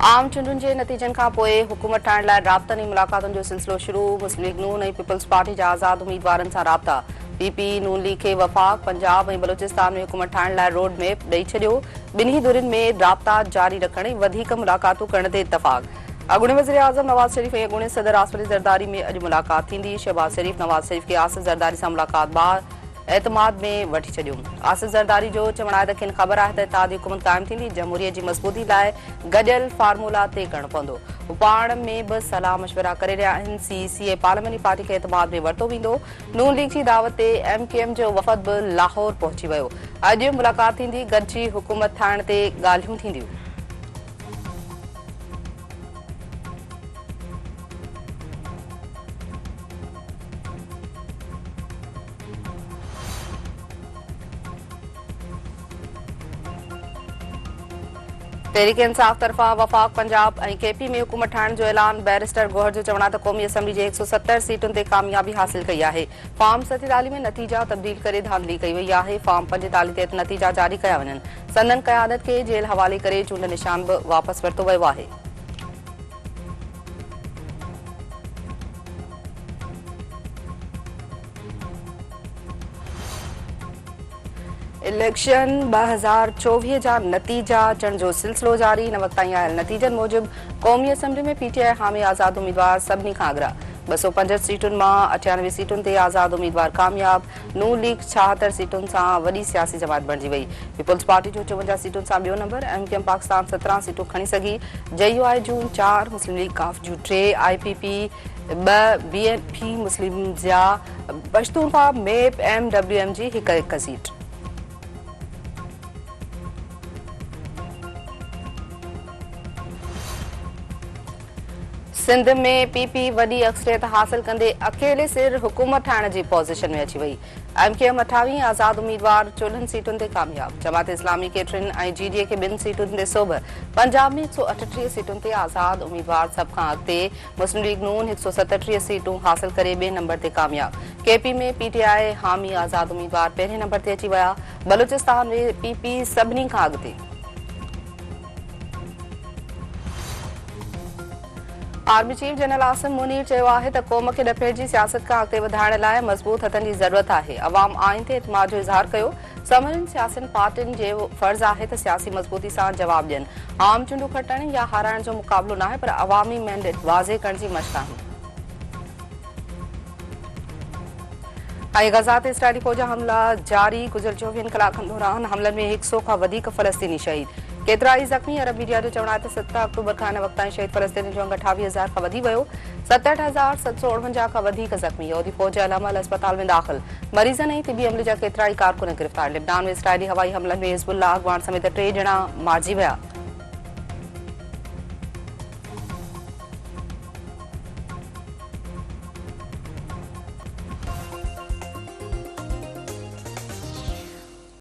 आम चूंडुनि जे नतीजनि खां पोइ हुकूमत ठाहिण लाइ राब्तनि ऐं मुलाक़ातुनि जो सिलसिलो शुरू। मुस्लिम लीग नून ऐं पीपल्स पार्टी जा आज़ाद उम्मीदवारनि सां राब्ता। पीपी नून लीग खे वफ़ाक़, पंजाब ऐं बलोचिस्तान में हुकूमत ठाहिण लाइ रोड मैप ॾेई छॾियो। ॿिन्ही धुरियुनि में राब्ता जारी रखण ऐं वधीक मुलाक़ातूं करण ते इतफ़ाक़। अॻूणे वज़ीर आज़म नवाज़ शरीफ़ ऐं अॻूणे सदर आसिफ अली ज़रदारी में अॼु मुलाक़ात थींदी। शहबाज़ शरीफ़ नवाज़ शरीफ़ खे आसिफ ज़रदारी सां मुलाक़ात बाद एतमाद में वठी छॾियो। आसिफ ज़रदारी जो चवणु आहे त खेनि ख़बर आहे त इत्तेहादी हुकूमत क़ाइमु थींदी। जमहूरियत जी मज़बूती लाइ गॾियल फार्मूला तइ करणो पवंदो। हू पाण में बि सलाह मशवरा करे रहिया आहिनि। सीईसी पार्लियामेंटी पार्टी खे एतमाद में वरितो वेंदो। नून लीग जी दावत ते MKM जो वफ़द बि लाहौर पहुची वियो। अॼु मुलाक़ात थींदी। गॾिजी हुकूमत ठाहिण ते ॻाल्हियूं थींदियूं। तहरीक इंसाफ़ तरफ़ा वफ़ाक़, पंजाब ऐं KP में हुकूमत ठाहिण जो ऐलान। बैरिस्टर गौहर जो चवणु आहे त क़ौमी असम्बली जे 170 सीटुनि ते कामयाबी हासिल कई आहे। फॉर्म 47 में नतीजा तब्दील करे धांधली कई वई आहे। फॉर्म 45 ते नतीजा जारी कया वञनि। संदन क़यादत खे जेल हवाले करे चूंड निशान बि वापसि वरितो वियो आहे। इलेक्शन 2024 जा नतीजा अचण जो सिलसिलो जारी। हिन वक़्त ताईं आयल नतीजनि मूजिबि क़ौमी असम्बली में PTI हामी आज़ाद उम्मीदवार सभिनी खां अॻियां। 265 सीटुनि मां 98 सीटुनि ते आज़ाद उम्मीदवार कामयाब। नून लीग 76 सीटुनि सां वॾी सियासी जमात बणिजी वई। पीपल्स पार्टी जो 54 सीटुनि सां ॿियो नंबर। MKM पाकिस्तान 17 सीटूं खणी सघी। JUI जूं 4, मुस्लिम लीग काफ जूं 3, IPP 2, BNP मुस्लिम जा पश्तूनख्वा मेप MWM जी हिक सीट। सिंध में PP वॾी अक्सरियत हासिल कंदे अकेले सिर हुकूमत ठाहिण जी पोज़ीशन में अची वई। MKM 28 आज़ाद उम्मीदवार 14 सीटुनि ते कामयाब। जमात इस्लामी के 3 ऐं GDA खे 2 सीटुनि ते सोभ। पंजाब में 138 सीटुनि ते आज़ाद उम्मीदवार सभ खां अॻिते। मुस्लिम लीग नून 137 सीटूं हासिल करे ॿिए नंबर ते कामयाब। KP में PTI हामी आज़ाद उम्मीदवार पहिरें नंबर ते अची विया। बलूचिस्तान में PP सभिनी खां अॻिते। Army chief general Asim Munir चयो आहे त क़ौम खे ॾपेट जी सियासत खां अॻिते वधाइण लाइ मज़बूत हथनि जी ज़रूरत आहे। अवाम आइन ते एतमाद जो इज़हार कयो। समूरनि सियासी पार्टियुनि जो फर्ज़ आहे त सियासी मज़बूती सां जवाब ॾियनि। आम चूंडूं खटण या हाराइण जो मुक़ाबिलो न आहे, पर अवामी मैंडेट वाज़े करण जी मश्क आहे। गज़ा ते इसराइली फ़ौज हमला जारी। गुज़िरियल 24 कलाकनि दौरान हमलनि में 100 खां वधीक फ़लस्तीनी शहीद। केतिरा ई ज़ख़्मी। अरब मीडिया जो चवणु आहे त 7 अक्टूबर खां हिन वक़्त ताईं शहीद फ़लस्तीनी जो अंग 28,000 खां वधी वियो। 67,749 खां वधीक ज़ख़्मी। यहूदी फ़ौज अल अमल अस्पताल में दाख़िल। मरीज़नि ऐं तिबी अमले जा केतिरा ई कारकुन गिरफ़्तार। लिबनान में इसराइली हवाई हमलनि में हिज़्बुल्लाह अॻवान समेत 3 ॼणा मारिजी विया।